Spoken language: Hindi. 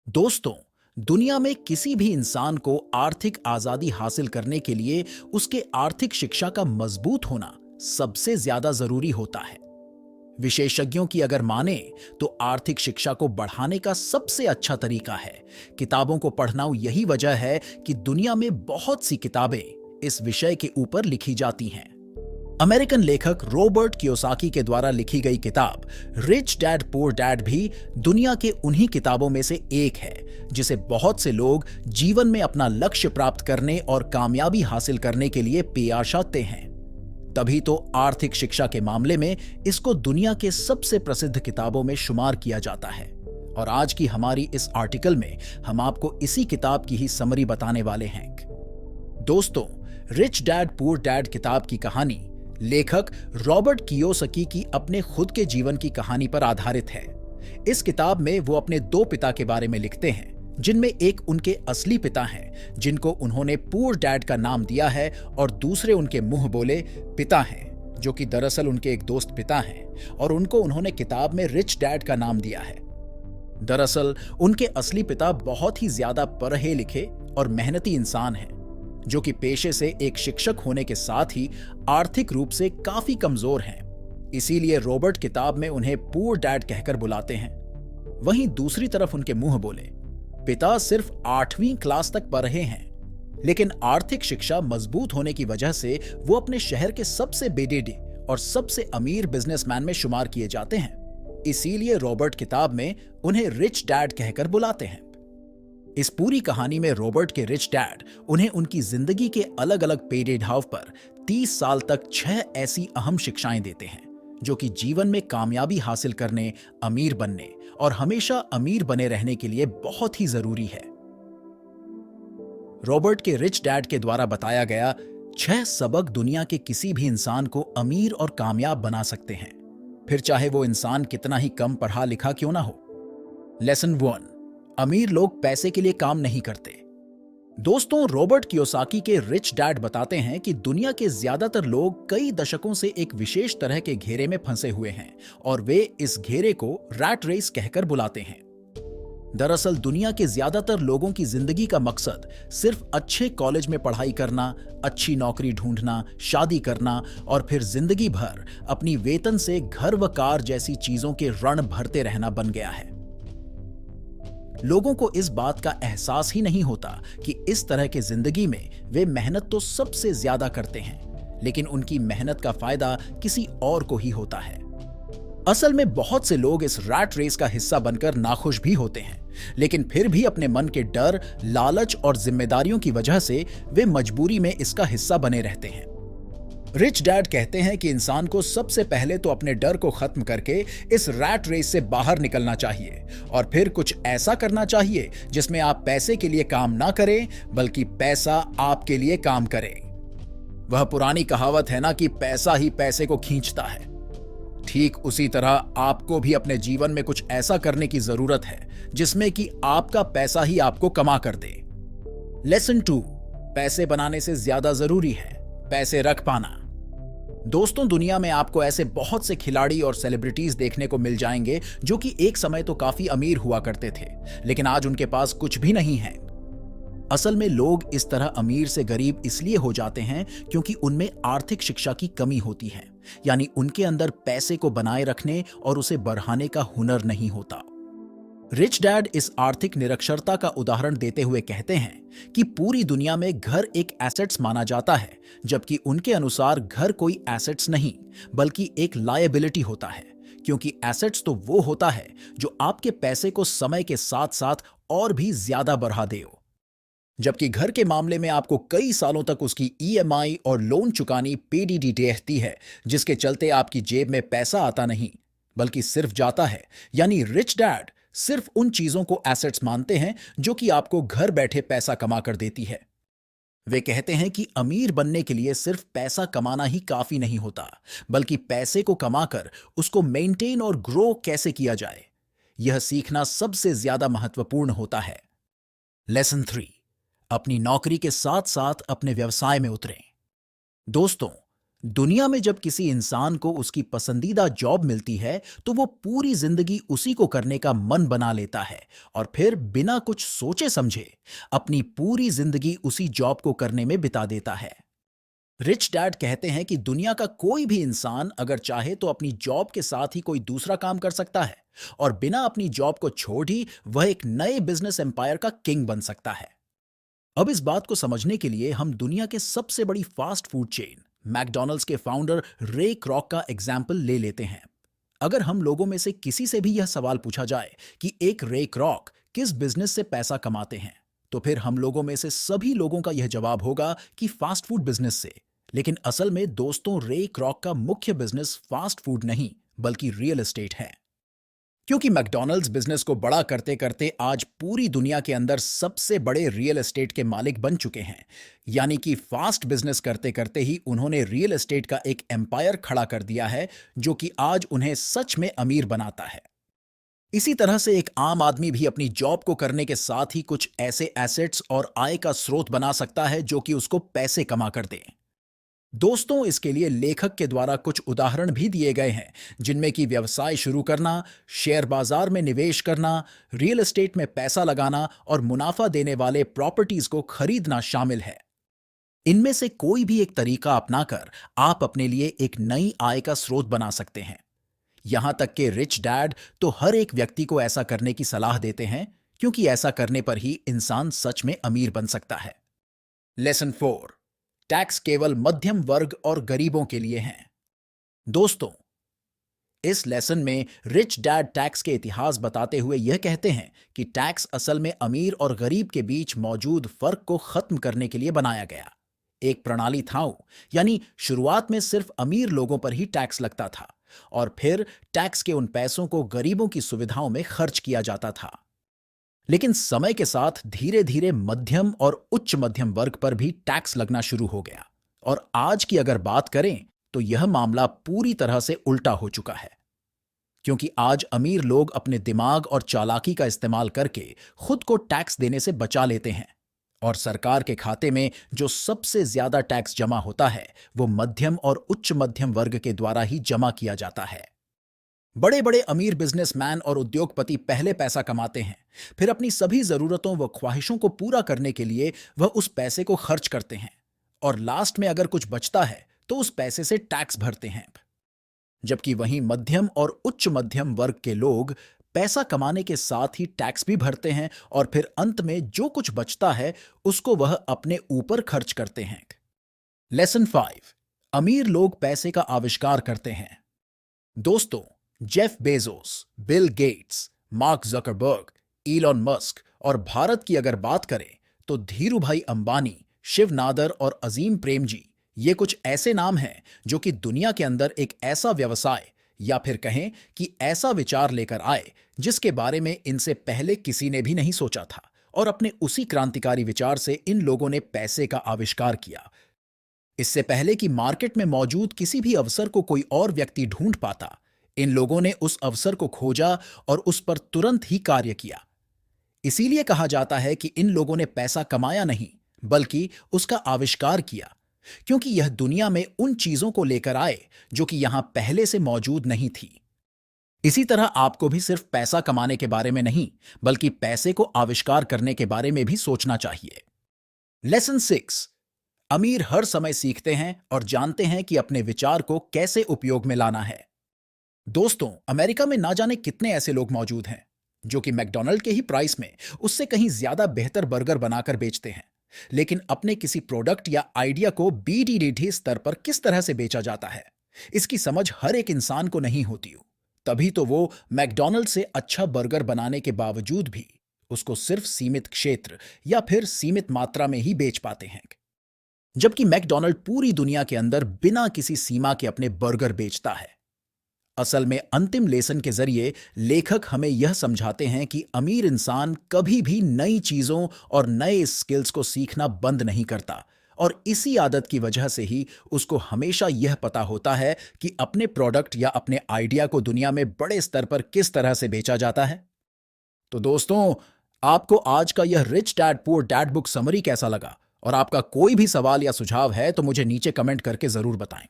दोस्तों, दुनिया में किसी भी इंसान को आर्थिक आजादी हासिल करने के लिए उसके आर्थिक शिक्षा का मजबूत होना सबसे ज्यादा जरूरी होता है। विशेषज्ञों की अगर माने तो आर्थिक शिक्षा को बढ़ाने का सबसे अच्छा तरीका है किताबों को पढ़ना। यही वजह है कि दुनिया में बहुत सी किताबें इस विषय के ऊपर लिखी जाती हैं। अमेरिकन लेखक रॉबर्ट कियोसाकी के द्वारा लिखी गई किताब रिच डैड पुअर डैड भी दुनिया के उन्हीं किताबों में से एक है जिसे बहुत से लोग जीवन में अपना लक्ष्य प्राप्त करने और कामयाबी हासिल करने के लिए पेश आते हैं। तभी तो आर्थिक शिक्षा के मामले में इसको दुनिया के सबसे प्रसिद्ध किताबों में शुमार किया जाता है। और आज की हमारी इस आर्टिकल में हम आपको इसी किताब की ही समरी बताने वाले हैं। दोस्तों, रिच डैड पुअर डैड किताब की कहानी लेखक रॉबर्ट कियोसाकी की अपने खुद के जीवन की कहानी पर आधारित है। इस किताब में वो अपने दो पिता के बारे में लिखते हैं, जिनमें एक उनके असली पिता हैं, जिनको उन्होंने पुअर डैड का नाम दिया है, और दूसरे उनके मुंह बोले पिता हैं, जो कि दरअसल उनके एक दोस्त पिता हैं, और उनको उन्होंने किताब में रिच डैड का नाम दिया है। दरअसल उनके असली पिता बहुत ही ज्यादा पढ़े लिखे और मेहनती इंसान हैं, जो कि पेशे से एक शिक्षक होने के साथ ही आर्थिक रूप से काफी कमजोर हैं। इसीलिए रॉबर्ट किताब में उन्हें पुअर डैड कहकर बुलाते हैं। वहीं दूसरी तरफ उनके मुंह बोले पिता सिर्फ 8वीं क्लास तक पढ़े हैं, लेकिन आर्थिक शिक्षा मजबूत होने की वजह से वो अपने शहर के सबसे बेडेडे और सबसे अमीर बिजनेसमैन में शुमार किए जाते हैं। इसीलिए रॉबर्ट किताब में उन्हें रिच डैड कहकर बुलाते हैं। इस पूरी कहानी में रॉबर्ट के रिच डैड उन्हें उनकी जिंदगी के अलग अलग पेरेड हाव पर 30 साल तक 6 ऐसी अहम शिक्षाएं देते हैं जो कि जीवन में कामयाबी हासिल करने, अमीर बनने और हमेशा अमीर बने रहने के लिए बहुत ही जरूरी है। रॉबर्ट के रिच डैड के द्वारा बताया गया 6 सबक दुनिया के किसी भी इंसान को अमीर और कामयाब बना सकते हैं, फिर चाहे वो इंसान कितना ही कम पढ़ा लिखा क्यों ना हो। लेसन 1, अमीर लोग पैसे के लिए काम नहीं करते। दोस्तों, रॉबर्ट कियोसाकी के रिच डैड बताते हैं कि दुनिया के ज्यादातर लोग कई दशकों से एक विशेष तरह के घेरे में फंसे हुए हैं और वे इस घेरे को रैट रेस कहकर बुलाते हैं। दरअसल दुनिया के ज्यादातर लोगों की जिंदगी का मकसद सिर्फ अच्छे कॉलेज में पढ़ाई करना, अच्छी नौकरी ढूंढना, शादी करना और फिर जिंदगी भर अपनी वेतन से घर व कार जैसी चीजों के ऋण भरते रहना बन गया है। लोगों को इस बात का एहसास ही नहीं होता कि इस तरह के जिंदगी में वे मेहनत तो सबसे ज्यादा करते हैं, लेकिन उनकी मेहनत का फायदा किसी और को ही होता है। असल में बहुत से लोग इस रैट रेस का हिस्सा बनकर नाखुश भी होते हैं, लेकिन फिर भी अपने मन के डर, लालच और जिम्मेदारियों की वजह से वे मजबूरी में इसका हिस्सा बने रहते हैं। रिच डैड कहते हैं कि इंसान को सबसे पहले तो अपने डर को खत्म करके इस रैट रेस से बाहर निकलना चाहिए और फिर कुछ ऐसा करना चाहिए जिसमें आप पैसे के लिए काम ना करें, बल्कि पैसा आपके लिए काम करे। वह पुरानी कहावत है ना कि पैसा ही पैसे को खींचता है। ठीक उसी तरह आपको भी अपने जीवन में कुछ ऐसा करने की जरूरत है जिसमें कि आपका पैसा ही आपको कमा कर दे। लेसन 2, पैसे बनाने से ज्यादा जरूरी है पैसे रख पाना। दोस्तों, दुनिया में आपको ऐसे बहुत से खिलाड़ी और सेलिब्रिटीज देखने को मिल जाएंगे जो कि एक समय तो काफी अमीर हुआ करते थे, लेकिन आज उनके पास कुछ भी नहीं है। असल में लोग इस तरह अमीर से गरीब इसलिए हो जाते हैं क्योंकि उनमें आर्थिक शिक्षा की कमी होती है, यानी उनके अंदर पैसे को बनाए रखने और उसे बढ़ाने का हुनर नहीं होता। रिच डैड इस आर्थिक निरक्षरता का उदाहरण देते हुए कहते हैं कि पूरी दुनिया में घर एक एसेट्स माना जाता है, जबकि उनके अनुसार घर कोई एसेट्स नहीं बल्कि एक लायबिलिटी होता है, क्योंकि एसेट्स तो वो होता है जो आपके पैसे को समय के साथ साथ और भी ज्यादा बढ़ा दे, जबकि घर के मामले में आपको कई सालों तक उसकी ईएमआई और लोन चुकानी पेडी रहती है, जिसके चलते आपकी जेब में पैसा आता नहीं बल्कि सिर्फ जाता है। यानी रिच डैड सिर्फ उन चीजों को एसेट्स मानते हैं जो कि आपको घर बैठे पैसा कमा कर देती है। वे कहते हैं कि अमीर बनने के लिए सिर्फ पैसा कमाना ही काफी नहीं होता, बल्कि पैसे को कमाकर उसको मेंटेन और ग्रो कैसे किया जाए, यह सीखना सबसे ज्यादा महत्वपूर्ण होता है। लेसन 3, अपनी नौकरी के साथ साथ अपने व्यवसाय में उतरें। दोस्तों, दुनिया में जब किसी इंसान को उसकी पसंदीदा जॉब मिलती है तो वो पूरी जिंदगी उसी को करने का मन बना लेता है और फिर बिना कुछ सोचे समझे अपनी पूरी जिंदगी उसी जॉब को करने में बिता देता है। रिच डैड कहते हैं कि दुनिया का कोई भी इंसान अगर चाहे तो अपनी जॉब के साथ ही कोई दूसरा काम कर सकता है और बिना अपनी जॉब को छोड़ ही वह एक नए बिजनेस एम्पायर का किंग बन सकता है। अब इस बात को समझने के लिए हम दुनिया के सबसे बड़ी फास्ट फूड चेन मैकडॉनल्ड्स के फाउंडर रे क्रॉक का एग्जाम्पल ले लेते हैं। अगर हम लोगों में से किसी से भी यह सवाल पूछा जाए कि एक रे क्रॉक किस बिजनेस से पैसा कमाते हैं, तो फिर हम लोगों में से सभी लोगों का यह जवाब होगा कि फास्ट फूड बिजनेस से। लेकिन असल में दोस्तों, रे क्रॉक का मुख्य बिजनेस फास्ट फूड नहीं बल्कि रियल एस्टेट है। क्योंकि मैकडॉनल्ड्स बिजनेस को बड़ा करते करते आज पूरी दुनिया के अंदर सबसे बड़े रियल एस्टेट के मालिक बन चुके हैं, यानी कि फास्ट बिजनेस करते करते ही उन्होंने रियल एस्टेट का एक एम्पायर खड़ा कर दिया है जो कि आज उन्हें सच में अमीर बनाता है। इसी तरह से एक आम आदमी भी अपनी जॉब को करने के साथ ही कुछ ऐसे एसेट्स और आय का स्रोत बना सकता है जो कि उसको पैसे कमा कर दें। दोस्तों, इसके लिए लेखक के द्वारा कुछ उदाहरण भी दिए गए हैं जिनमें कि व्यवसाय शुरू करना, शेयर बाजार में निवेश करना, रियल एस्टेट में पैसा लगाना और मुनाफा देने वाले प्रॉपर्टीज को खरीदना शामिल है। इनमें से कोई भी एक तरीका अपनाकर आप अपने लिए एक नई आय का स्रोत बना सकते हैं। यहां तक कि रिच डैड तो हर एक व्यक्ति को ऐसा करने की सलाह देते हैं, क्योंकि ऐसा करने पर ही इंसान सच में अमीर बन सकता है। लेसन 4, टैक्स केवल मध्यम वर्ग और गरीबों के लिए हैं। दोस्तों, इस लेसन में रिच डैड टैक्स के इतिहास बताते हुए यह कहते हैं कि टैक्स असल में अमीर और गरीब के बीच मौजूद फर्क को खत्म करने के लिए बनाया गया एक प्रणाली था। यानी शुरुआत में सिर्फ अमीर लोगों पर ही टैक्स लगता था और फिर टैक्स के उन पैसों को गरीबों की सुविधाओं में खर्च किया जाता था। लेकिन समय के साथ धीरे धीरे मध्यम और उच्च मध्यम वर्ग पर भी टैक्स लगना शुरू हो गया और आज की अगर बात करें तो यह मामला पूरी तरह से उल्टा हो चुका है, क्योंकि आज अमीर लोग अपने दिमाग और चालाकी का इस्तेमाल करके खुद को टैक्स देने से बचा लेते हैं और सरकार के खाते में जो सबसे ज्यादा टैक्स जमा होता है वो मध्यम और उच्च मध्यम वर्ग के द्वारा ही जमा किया जाता है। बड़े बड़े अमीर बिजनेसमैन और उद्योगपति पहले पैसा कमाते हैं, फिर अपनी सभी जरूरतों व ख्वाहिशों को पूरा करने के लिए वह उस पैसे को खर्च करते हैं और लास्ट में अगर कुछ बचता है तो उस पैसे से टैक्स भरते हैं। जबकि वहीं मध्यम और उच्च मध्यम वर्ग के लोग पैसा कमाने के साथ ही टैक्स भी भरते हैं और फिर अंत में जो कुछ बचता है उसको वह अपने ऊपर खर्च करते हैं। लेसन 5, अमीर लोग पैसे का आविष्कार करते हैं। दोस्तों, Jeff Bezos, Bill Gates, mark Zuckerberg, Elon Musk और भारत की अगर बात करें तो धीरूभाई अंबानी, शिव नादर और अजीम प्रेमजी, ये कुछ ऐसे नाम हैं जो कि दुनिया के अंदर एक ऐसा व्यवसाय या फिर कहें कि ऐसा विचार लेकर आए जिसके बारे में इनसे पहले किसी ने भी नहीं सोचा था और अपने उसी क्रांतिकारी विचार से इन लोगों ने पैसे का आविष्कार किया। इससे पहले कि मार्केट में मौजूद किसी भी अवसर को कोई और व्यक्ति ढूंढ पाता, इन लोगों ने उस अवसर को खोजा और उस पर तुरंत ही कार्य किया। इसीलिए कहा जाता है कि इन लोगों ने पैसा कमाया नहीं बल्कि उसका आविष्कार किया, क्योंकि यह दुनिया में उन चीजों को लेकर आए जो कि यहां पहले से मौजूद नहीं थी। इसी तरह आपको भी सिर्फ पैसा कमाने के बारे में नहीं बल्कि पैसे को आविष्कार करने के बारे में भी सोचना चाहिए। लेसन 6, अमीर हर समय सीखते हैं और जानते हैं कि अपने विचार को कैसे उपयोग में लाना है। दोस्तों, अमेरिका में ना जाने कितने ऐसे लोग मौजूद हैं जो कि मैकडॉनल्ड के ही प्राइस में उससे कहीं ज्यादा बेहतर बर्गर बनाकर बेचते हैं, लेकिन अपने किसी प्रोडक्ट या आइडिया को बीडीडीटी स्तर पर किस तरह से बेचा जाता है इसकी समझ हर एक इंसान को नहीं होती। तभी तो वो मैकडॉनल्ड से अच्छा बर्गर बनाने के बावजूद भी उसको सिर्फ सीमित क्षेत्र या फिर सीमित मात्रा में ही बेच पाते हैं, जबकि मैकडॉनल्ड पूरी दुनिया के अंदर बिना किसी सीमा के अपने बर्गर बेचता है। असल में अंतिम लेसन के जरिए लेखक हमें यह समझाते हैं कि अमीर इंसान कभी भी नई चीजों और नए स्किल्स को सीखना बंद नहीं करता और इसी आदत की वजह से ही उसको हमेशा यह पता होता है कि अपने प्रोडक्ट या अपने आइडिया को दुनिया में बड़े स्तर पर किस तरह से बेचा जाता है। तो दोस्तों, आपको आज का यह rich dad poor dad book summary कैसा लगा और आपका कोई भी सवाल या सुझाव है तो मुझे नीचे कमेंट करके जरूर बताएं।